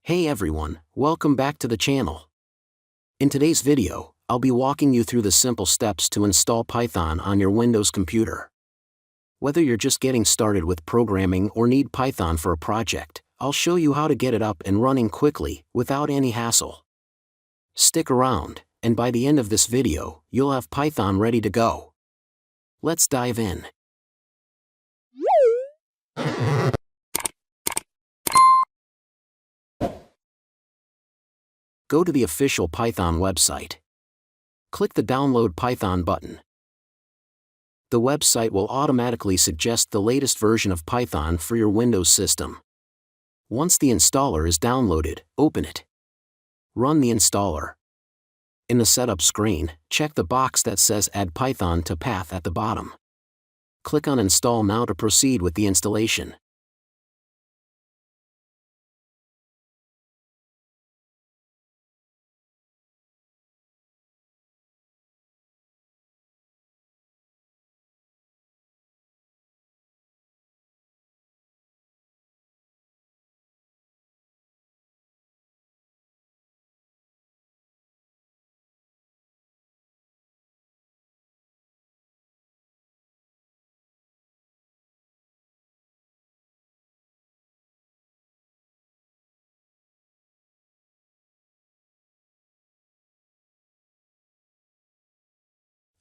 Hey everyone, welcome back to the channel. In today's video, I'll be walking you through the simple steps to install Python on your Windows computer. Whether you're just getting started with programming or need Python for a project, I'll show you how to get it up and running quickly, without any hassle. Stick around, and by the end of this video, you'll have Python ready to go. Let's dive in. Go to the official Python website. Click the Download Python button. The website will automatically suggest the latest version of Python for your Windows system. Once the installer is downloaded, open it. Run the installer. In the setup screen, check the box that says Add Python to Path at the bottom. Click on Install now to proceed with the installation.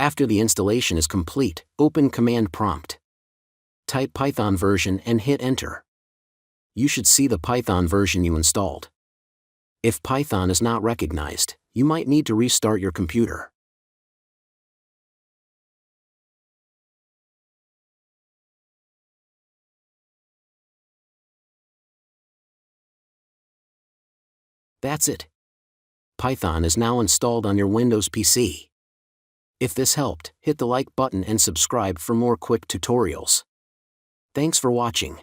After the installation is complete, open Command Prompt. Type Python version and hit Enter. You should see the Python version you installed. If Python is not recognized, you might need to restart your computer. That's it. Python is now installed on your Windows PC. If this helped, hit the like button and subscribe for more quick tutorials. Thanks for watching.